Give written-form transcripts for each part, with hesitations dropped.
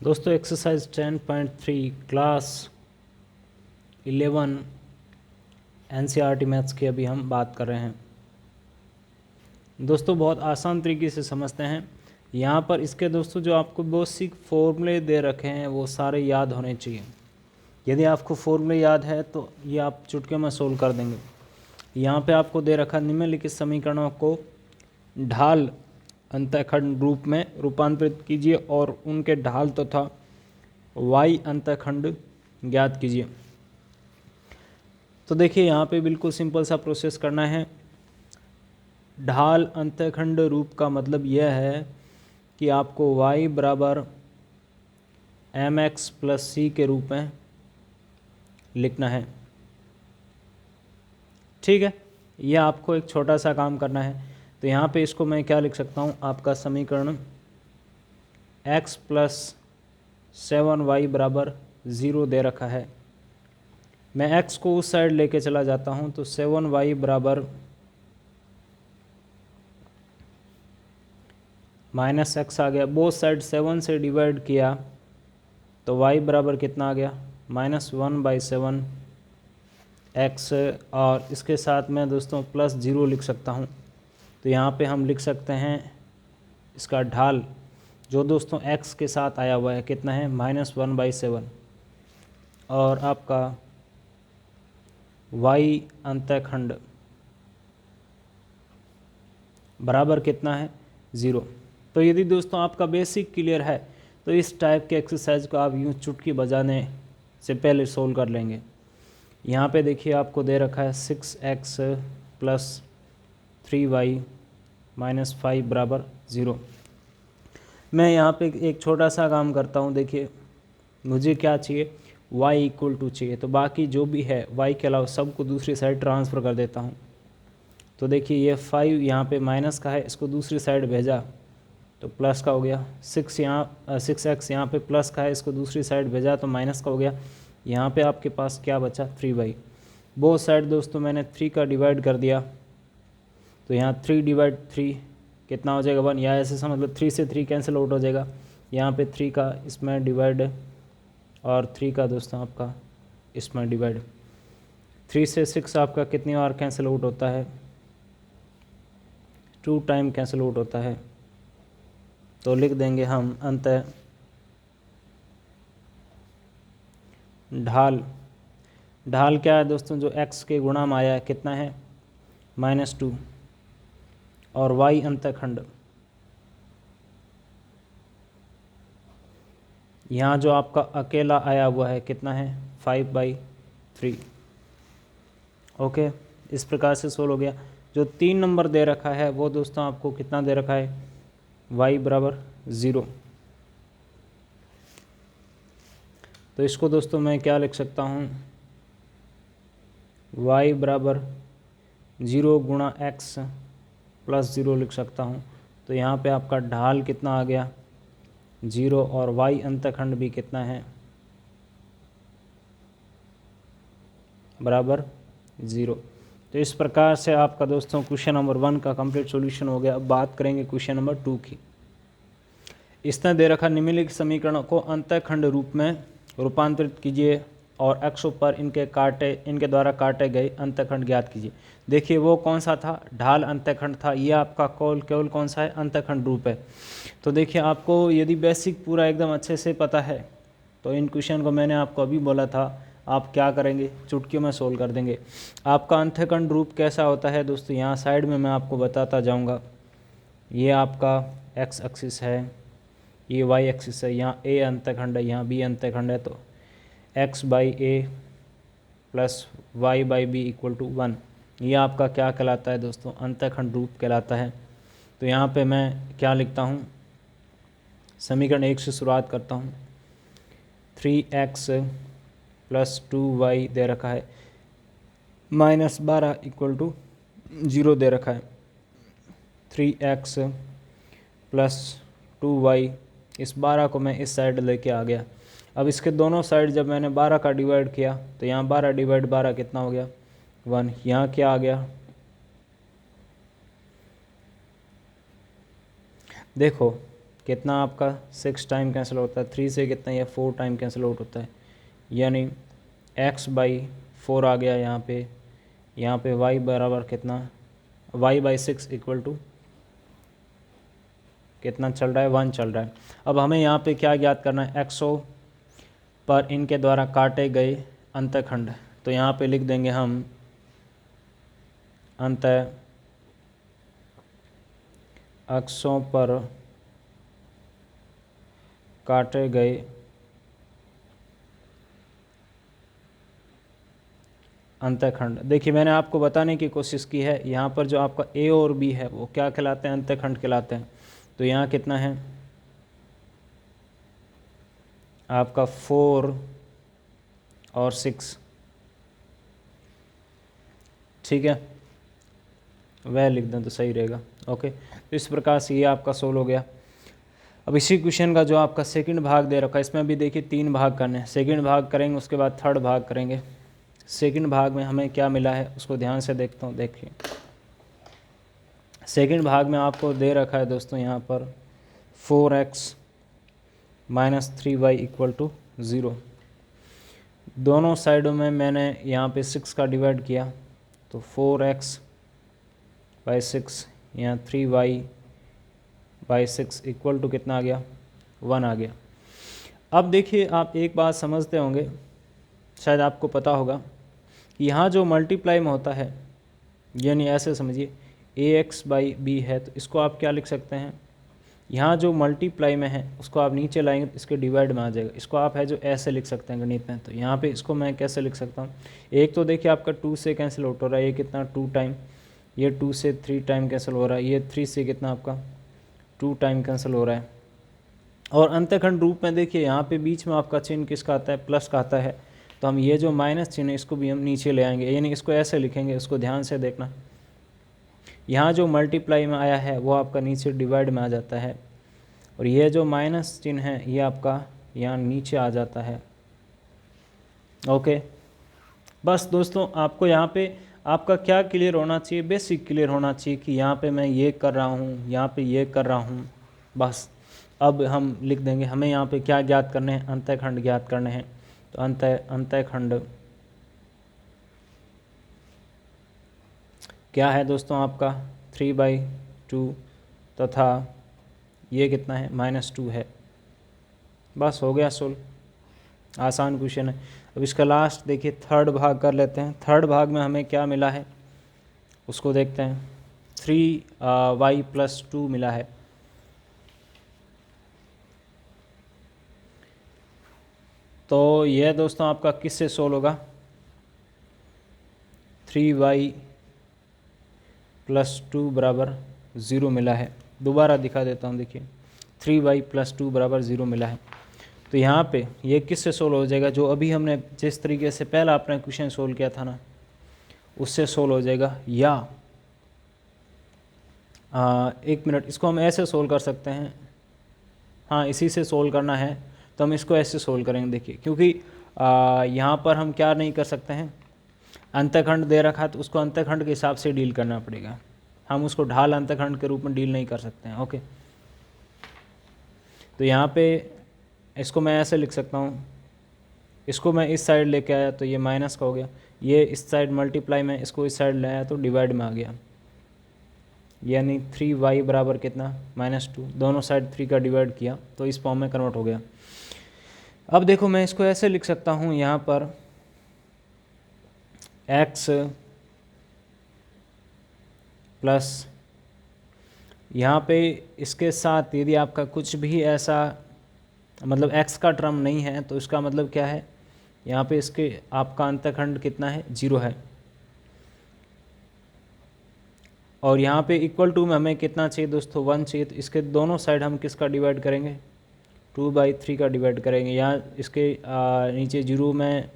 दोस्तों exercise 10.3 class 11 NCERT maths की अभी हम बात कर रहे हैं। दोस्तों बहुत आसान तरीके से समझते हैं। यहाँ पर इसके दोस्तों जो आपको बेसिक फॉर्मूले दे रखे हैं वो सारे याद होने चाहिए। यदि आपको फॉर्मूले याद है तो ये आप चुटकी में सोल्व कर देंगे। यहाँ पे आपको दे रखा निम्नलिखित समीकरणों को ढाल अंतःखंड रूप में रूपांतरित कीजिए और उनके ढाल तथा y अंतःखंड ज्ञात कीजिए। तो देखिए यहाँ पे बिल्कुल सिंपल सा प्रोसेस करना है। ढाल अंतःखंड रूप का मतलब यह है कि आपको y बराबर mx प्लस c के रूप में लिखना है। ठीक है, यह आपको एक छोटा सा काम करना है। तो यहाँ पे इसको मैं क्या लिख सकता हूँ, आपका समीकरण x प्लस 7y बराबर 0 दे रखा है। मैं x को उस साइड लेके चला जाता हूँ तो 7y बराबर माइनस एक्स आ गया। बोथ साइड 7 से डिवाइड किया तो y बराबर कितना आ गया, -1/7 x। और इसके साथ में दोस्तों प्लस 0 लिख सकता हूँ। तो यहाँ पे हम लिख सकते हैं इसका ढाल जो दोस्तों x के साथ आया हुआ है कितना है, -1/7। और आपका y अंतःखंड बराबर कितना है, 0। तो यदि दोस्तों आपका बेसिक क्लियर है तो इस टाइप के एक्सरसाइज को आप यूँ चुटकी बजाने से पहले सोल्व कर लेंगे। यहाँ पे देखिए आपको दे रखा है 6x प्लस 3y माइनस 5 बराबर 0। मैं यहाँ पे एक छोटा सा काम करता हूँ। देखिए मुझे क्या चाहिए, y इक्वल टू चाहिए। तो बाकी जो भी है y के अलावा सबको दूसरी साइड ट्रांसफ़र कर देता हूँ। तो देखिए ये 5 यहाँ पे माइनस का है, इसको दूसरी साइड भेजा तो प्लस का हो गया। 6x यहाँ पे प्लस का है, इसको दूसरी साइड भेजा तो माइनस का हो गया। यहाँ पे आपके पास क्या बचा, 3y। बोथ साइड दोस्तों मैंने 3 का डिवाइड कर दिया तो यहाँ 3/3 कितना हो जाएगा, 1। या ऐसे समझ लो 3 से 3 कैंसिल आउट हो जाएगा। यहाँ पे 3 का इसमें डिवाइड और 3 का दोस्तों आपका इसमें डिवाइड। 3 से 6 आपका कितनी बार कैंसिल आउट होता है, 2 टाइम कैंसिल आउट होता है। तो लिख देंगे हम अंतः ढाल क्या है दोस्तों, जो x के गुणा में आया है कितना है, -2। और y अंतःखंड यहाँ जो आपका अकेला आया हुआ है कितना है, 5/3। ओके, इस प्रकार से सोल्व हो गया। जो 3 नंबर दे रखा है वो दोस्तों आपको कितना दे रखा है, y बराबर 0। तो इसको दोस्तों मैं क्या लिख सकता हूँ, y बराबर 0 गुणा x प्लस 0 लिख सकता हूँ। तो यहाँ पे आपका ढाल कितना आ गया, 0। और y अंतःखंड भी कितना है, बराबर 0। तो इस प्रकार से आपका दोस्तों क्वेश्चन नंबर 1 का कंप्लीट सॉल्यूशन हो गया। अब बात करेंगे क्वेश्चन नंबर 2 की। इसने दे रखा निम्नलिखित समीकरणों को अंतःखंड रूप में रूपांतरित कीजिए और x पर इनके द्वारा काटे गए अंतःखंड ज्ञात कीजिए। देखिए वो कौन सा था, ढाल अंतःखंड था। ये आपका केवल कौन सा है, अंतःखंड रूप है। तो देखिए आपको यदि बेसिक पूरा एकदम अच्छे से पता है तो इन क्वेश्चन को मैंने आपको अभी बोला था, आप क्या करेंगे, चुटकी में सोल्व कर देंगे। आपका अंतःखंड रूप कैसा होता है दोस्तों, यहाँ साइड में मैं आपको बताता जाऊँगा। ये आपका x एक्सिस है, ये y एक्सिस है, यहाँ a अंतःखंड है, यहाँ b अंतःखंड है। तो x/a plus y/b equal to 1। ये आपका क्या कहलाता है दोस्तों, अंतःखंड रूप कहलाता है। तो यहाँ पे मैं क्या लिखता हूँ, समीकरण 1 से शुरुआत करता हूँ। 3x प्लस 2y दे रखा है, -12 इक्वल टू 0 दे रखा है। 3x प्लस 2y, इस 12 को मैं इस साइड लेके आ गया। अब इसके दोनों साइड जब मैंने 12 का डिवाइड किया तो यहाँ 12/12 कितना हो गया, 1। यहाँ क्या आ गया, देखो कितना आपका 6 टाइम कैंसिल होता है, 3 से कितना, ये 4 टाइम कैंसिल आउट होता है, यानी x/4 आ गया यहाँ पे y बराबर कितना, y/6 इक्वल टू कितना चल रहा है, 1 चल रहा है। अब हमें यहाँ पे क्या ज्ञात करना है, xo पर इनके द्वारा काटे गए अंतःखंड। तो यहाँ पे लिख देंगे हम अक्षों पर काटे गए अंतःखंड। देखिए मैंने आपको बताने की कोशिश की है, यहाँ पर जो आपका ए और बी है वो क्या कहलाते हैं, अंतःखंड कहलाते हैं। तो यहाँ कितना है आपका 4 और 6, ठीक है, वह लिख दें तो सही रहेगा। ओके, तो इस प्रकार से ये आपका सोल्व हो गया। अब इसी क्वेश्चन का जो आपका सेकंड भाग दे रखा है, इसमें भी देखिए 3 भाग करने हैं। सेकंड भाग करेंगे, उसके बाद थर्ड भाग करेंगे। सेकंड भाग में हमें क्या मिला है उसको ध्यान से देखता हूँ। देखिए सेकंड भाग में आपको दे रखा है दोस्तों यहाँ पर 4x - 3y = 0। दोनों साइडों में मैंने यहाँ पे 6 का डिवाइड किया, तो 4x/6 यहाँ 3y/6 इक्वल टू कितना आ गया, 1 आ गया। अब देखिए आप एक बात समझते होंगे, शायद आपको पता होगा कि यहाँ जो मल्टीप्लाई में होता है, यानी ऐसे समझिए ax/b है, तो इसको आप क्या लिख सकते हैं, यहाँ जो मल्टीप्लाई में है उसको आप नीचे लाएंगे तो इसके डिवाइड में आ जाएगा। इसको आप है जो ऐसे लिख सकते हैं गणित में। तो यहाँ पे इसको मैं कैसे लिख सकता हूँ, एक तो देखिए आपका 2 से कैंसिल आउट हो रहा है, ये कितना 2 टाइम, ये 2 से 3 टाइम कैंसिल हो रहा है, ये 3 से कितना आपका 2 टाइम कैंसिल हो रहा है। और अंतःखंड रूप में देखिए यहाँ पे बीच में आपका चिन्ह किसका आता है, प्लस का आता है। तो हम ये जो माइनस चिन्ह है इसको भी हम नीचे ले आएंगे, यानी इसको ऐसे लिखेंगे, इसको ध्यान से देखना। यहाँ जो मल्टीप्लाई में आया है वो आपका नीचे डिवाइड में आ जाता है, और ये जो माइनस चिन्ह है ये आपका यहाँ नीचे आ जाता है। ओके, बस दोस्तों आपको यहाँ पे आपका क्या क्लियर होना चाहिए, बेसिक क्लियर होना चाहिए कि यहाँ पे मैं ये कर रहा हूँ, यहाँ पे ये कर रहा हूँ। बस अब हम लिख देंगे, हमें यहाँ पे क्या ज्ञात करने हैं, अंतःखंड ज्ञात करने हैं। तो अंतःखंड क्या है दोस्तों आपका 3/2 तथा ये कितना है -2 है। बस हो गया सोल्व, आसान क्वेश्चन है। अब इसका लास्ट देखिए थर्ड भाग कर लेते हैं। थर्ड भाग में हमें क्या मिला है उसको देखते हैं। 3y+2 मिला है। तो यह दोस्तों आपका किससे सोल्व होगा, 3y+2 = 0 मिला है। दोबारा दिखा देता हूँ, देखिए 3y+2 = 0 मिला है। तो यहाँ पे ये किससे सोल्व हो जाएगा, जो अभी हमने जिस तरीके से पहला अपना क्वेश्चन सोल्व किया था ना उससे सोल्व हो जाएगा। या 1 मिनट, इसको हम ऐसे सोल्व कर सकते हैं। हाँ, इसी से सोल्व करना है तो हम इसको ऐसे सोल्व करेंगे। देखिए क्योंकि यहाँ पर हम क्या नहीं कर सकते हैं, अंतःखंड दे रखा है तो उसको अंतःखंड के हिसाब से डील करना पड़ेगा। हम उसको ढाल अंतःखंड के रूप में डील नहीं कर सकते हैं। ओके, तो यहाँ पे इसको मैं ऐसे लिख सकता हूँ, इसको मैं इस साइड लेके आया तो ये माइनस का हो गया, ये इस साइड मल्टीप्लाई में इसको इस साइड ले आया तो डिवाइड में आ गया, यानी 3y बराबर कितना -2। दोनों साइड 3 का डिवाइड किया तो इस फॉर्म में कन्वर्ट हो गया। अब देखो मैं इसको ऐसे लिख सकता हूँ, यहाँ पर x प्लस यहाँ पे इसके साथ यदि आपका कुछ भी ऐसा मतलब x का टर्म नहीं है तो इसका मतलब क्या है, यहाँ पे इसके आपका अंतःखंड कितना है, 0 है। और यहाँ पे इक्वल टू में हमें कितना चाहिए दोस्तों, 1 चाहिए। तो इसके दोनों साइड हम किसका डिवाइड करेंगे, 2/3 का डिवाइड करेंगे। यहाँ इसके नीचे 0 में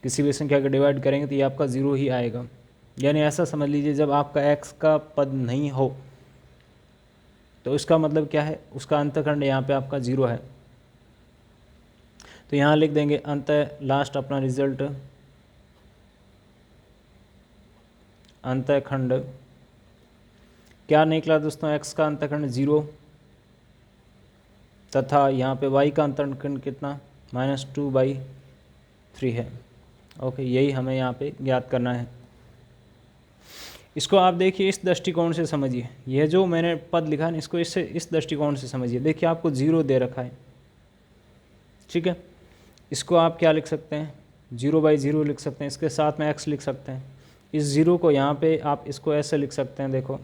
किसी भी संख्या का डिवाइड करेंगे तो ये आपका 0 ही आएगा। यानी ऐसा समझ लीजिए जब आपका x का पद नहीं हो तो इसका मतलब क्या है, उसका अंतःखंड यहाँ पे आपका 0 है। तो यहाँ लिख देंगे लास्ट अपना रिजल्ट, अंतःखंड क्या निकला दोस्तों, x का अंतःखंड 0 तथा यहाँ पे y का अंतखंड कितना -2/3 है। ओके, यही हमें यहाँ पे ज्ञात करना है। इसको आप देखिए इस दृष्टिकोण से समझिए, यह जो मैंने पद लिखा है इसको इस दृष्टिकोण से समझिए। देखिए आपको 0 दे रखा है, ठीक है। इसको आप क्या लिख सकते हैं, 0/0 लिख सकते हैं, इसके साथ में x लिख सकते हैं। इस 0 को यहाँ पे आप इसको ऐसे लिख सकते हैं, देखो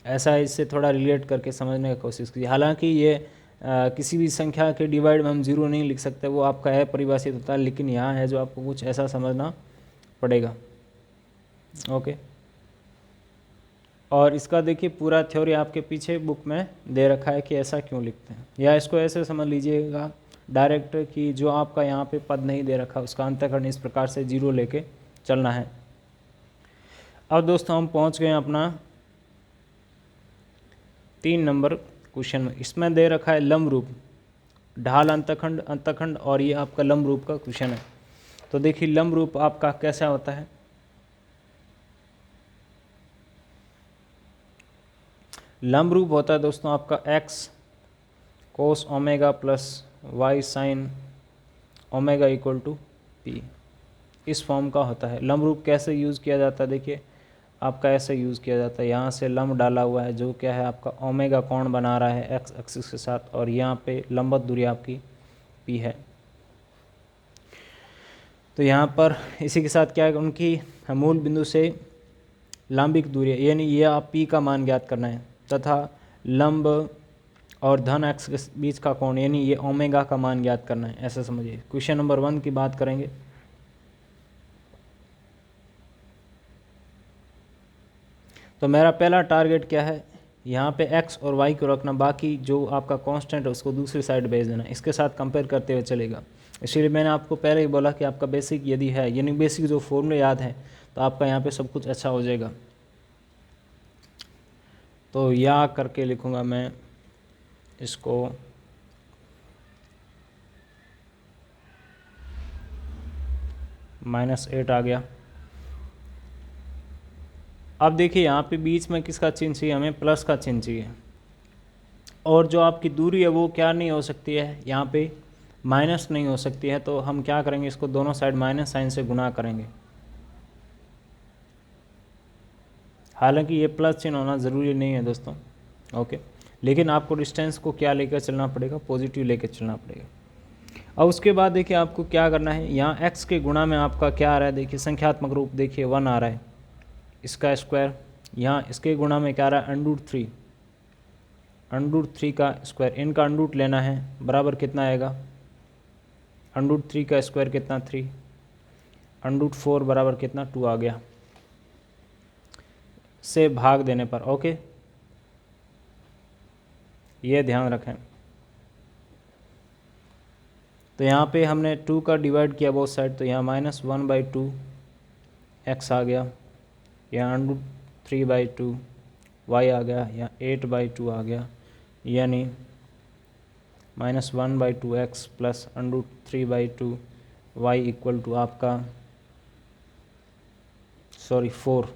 ऐसा, इससे थोड़ा रिलेट करके समझने की कोशिश कीजिए। हालांकि ये किसी भी संख्या के डिवाइड में हम 0 नहीं लिख सकते, वो आपका है परिभाषित होता है, लेकिन यहाँ है जो आपको कुछ ऐसा समझना पड़ेगा। ओके, और इसका देखिए पूरा थ्योरी आपके पीछे बुक में दे रखा है कि ऐसा क्यों लिखते हैं, या इसको ऐसे समझ लीजिएगा डायरेक्ट कि जो आपका यहाँ पे पद नहीं दे रखा उसका अंतःकरण इस प्रकार से 0 लेके चलना है। अब दोस्तों हम पहुँच गए अपना 3 नंबर क्वेश्चन में। इसमें दे रखा है लंब रूप, ढाल अंतःखंड और ये आपका लंब रूप का क्वेश्चन है। तो देखिए लंब रूप आपका कैसा होता है। लंब रूप होता है दोस्तों आपका x cos omega plus y sin omega equal to p, इस फॉर्म का होता है। लंब रूप कैसे यूज़ किया जाता है, देखिए आपका ऐसे यूज़ किया जाता है, यहाँ से लंब डाला हुआ है जो क्या है आपका ओमेगा कोण बना रहा है x एक्सिस के साथ, और यहाँ पे लंबवत दूरी आपकी p है। तो यहाँ पर इसी के साथ क्या है, उनकी मूल बिंदु से लंबिक दूरी है, यानी ये आप p का मान ज्ञात करना है, तथा लंब और धन x के बीच का कोण यानी ये ओमेगा का मान ज्ञात करना है, ऐसा समझिए। क्वेश्चन नंबर 1 की बात करेंगे। तो मेरा पहला टारगेट क्या है, यहाँ पे x और y को रखना, बाकी जो आपका कांस्टेंट है उसको दूसरी साइड भेज देना, इसके साथ कंपेयर करते हुए चलेगा। इसलिए मैंने आपको पहले ही बोला कि आपका बेसिक यदि है, यानी बेसिक जो फॉर्मूले याद है, तो आपका यहाँ पे सब कुछ अच्छा हो जाएगा। तो या करके लिखूँगा मैं इसको -8 आ गया। अब देखिए यहाँ पे बीच में किसका चिन्ह चाहिए, हमें प्लस का चिन्ह चाहिए, और जो आपकी दूरी है वो क्या नहीं हो सकती है, यहाँ पे माइनस नहीं हो सकती है। तो हम क्या करेंगे, इसको दोनों साइड माइनस साइन से गुणा करेंगे। हालांकि ये प्लस चिन्ह होना ज़रूरी नहीं है दोस्तों, ओके, लेकिन आपको डिस्टेंस को क्या लेकर चलना पड़ेगा, पॉजिटिव लेकर चलना पड़ेगा। अब उसके बाद देखिए आपको क्या करना है, यहाँ x के गुणा में आपका क्या आ रहा है, देखिए संख्यात्मक रूप देखिए 1 आ रहा है, इसका स्क्वायर, यहाँ इसके गुणा में क्या आ रहा है √3 का स्क्वायर, इनका √ लेना है, बराबर कितना आएगा, √3 का स्क्वायर कितना 3, √4 बराबर कितना 2 आ गया, से भाग देने पर। ओके, ये ध्यान रखें। तो यहाँ पे हमने 2 का डिवाइड किया बोथ साइड, तो यहाँ -1/2 x आ गया, यहाँ √3/2 y आ गया, यहाँ 8/2 आ गया, यानी -1/2 x plus √3/2 y equal to आपका 4।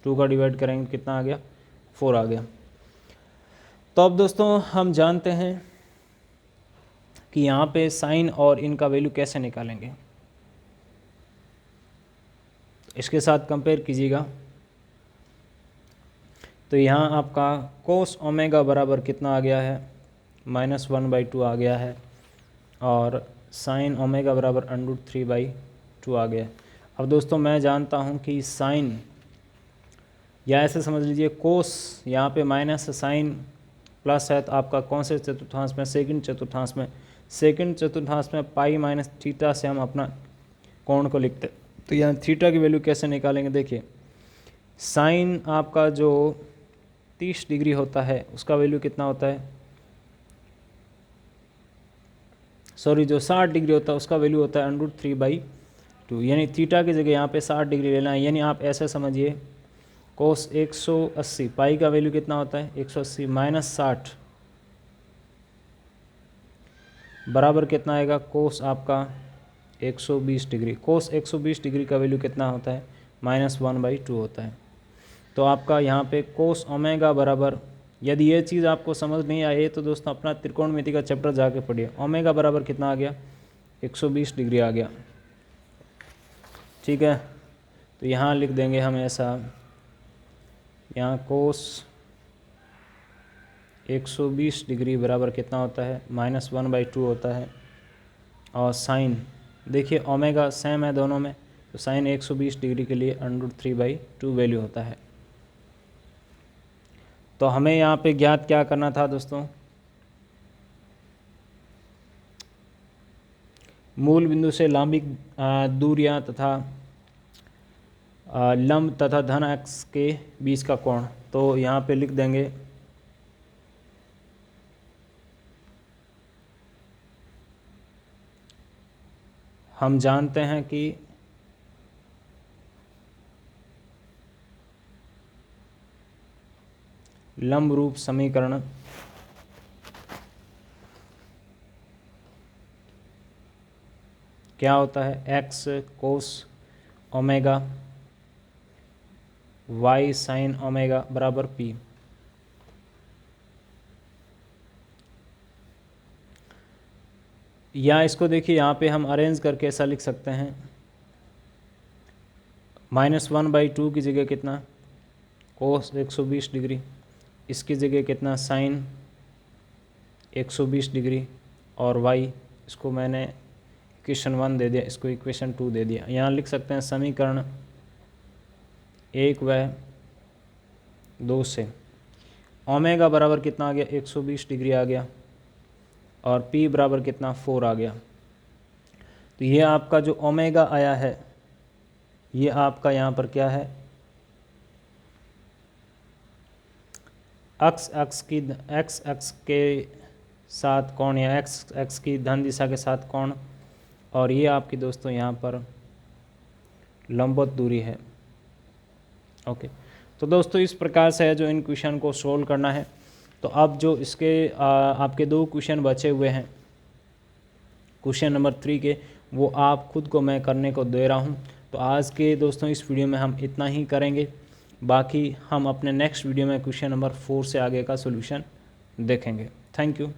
2 का डिवाइड करेंगे कितना आ गया, 4 आ गया। तो अब दोस्तों हम जानते हैं कि यहाँ पे साइन और इनका वैल्यू कैसे निकालेंगे, इसके साथ कंपेयर कीजिएगा। तो यहाँ आपका कोस ओमेगा बराबर कितना आ गया है, -1/2 आ गया है, और साइन ओमेगा बराबर √3/2 आ गया है। अब दोस्तों मैं जानता हूँ कि साइन, या ऐसे समझ लीजिए कोस, यहाँ पे माइनस साइन प्लस है, तो आपका कौन से चतुर्थांश में, सेकंड चतुर्थांश में, सेकंड चतुर्थांश में पाई माइनस थीटा से हम अपना कोण को लिखते। तो यहाँ थीटा की वैल्यू कैसे निकालेंगे, देखिए साइन आपका जो 30 डिग्री होता है उसका वैल्यू कितना होता है, सॉरी जो 60 डिग्री होता है उसका वैल्यू होता है √3/2, यानी थीटा की जगह यहाँ पे 60 डिग्री लेना है। यानी आप ऐसे समझिए कोस 180, पाई का वैल्यू कितना होता है 180 -60 बराबर कितना आएगा, कोस आपका 120 डिग्री। कोस 120 डिग्री का वैल्यू कितना होता है, -1/2 होता है। तो आपका यहाँ पे कोस ओमेगा बराबर यदि ये चीज़ आपको समझ नहीं आई तो दोस्तों अपना त्रिकोणमिति का चैप्टर जाके पढ़िए। ओमेगा बराबर कितना आ गया, 120 डिग्री आ गया। ठीक है, तो यहाँ लिख देंगे हम ऐसा, यहाँ कोस 120 डिग्री बराबर कितना होता है, -1/2 होता है। और साइन देखिए ओमेगा सेम है दोनों में, तो साइन 120 डिग्री के लिए √3/2 वैल्यू होता है। तो हमें यहाँ पे ज्ञात क्या करना था दोस्तों, मूल बिंदु से लंबिक दूरियां तथा लंब तथा धन अक्ष के बीच का कोण। तो यहाँ पे लिख देंगे हम जानते हैं कि लंब रूप समीकरण क्या होता है, x कोस ओमेगा y साइन ओमेगा बराबर p। या इसको देखिए यहाँ पे हम अरेंज करके ऐसा लिख सकते हैं, -1/2 की जगह कितना, कोस 120 डिग्री, इसकी जगह कितना, साइन 120 डिग्री, और y इसको मैंने इक्वेशन 1 दे दिया, इसको इक्वेशन 2 दे दिया। यहाँ लिख सकते हैं समीकरण 1 व 2 से ओमेगा बराबर कितना आ गया, 120 डिग्री आ गया, और p बराबर कितना, 4 आ गया। तो ये आपका जो ओमेगा आया है, ये आपका यहाँ पर क्या है, x अक्ष के साथ कोण, या x अक्ष की धन दिशा के साथ कोण, और ये आपकी दोस्तों यहाँ पर लंबवत दूरी है। ओके, तो दोस्तों इस प्रकार से है जो इन क्वेश्चन को सोल्व करना है। तो अब जो इसके आपके 2 क्वेश्चन बचे हुए हैं, क्वेश्चन नंबर 3 के, वो आप खुद को मैं करने को दे रहा हूँ। तो आज के दोस्तों इस वीडियो में हम इतना ही करेंगे, बाकी हम अपने नेक्स्ट वीडियो में क्वेश्चन नंबर 4 से आगे का सोल्यूशन देखेंगे। Thank you.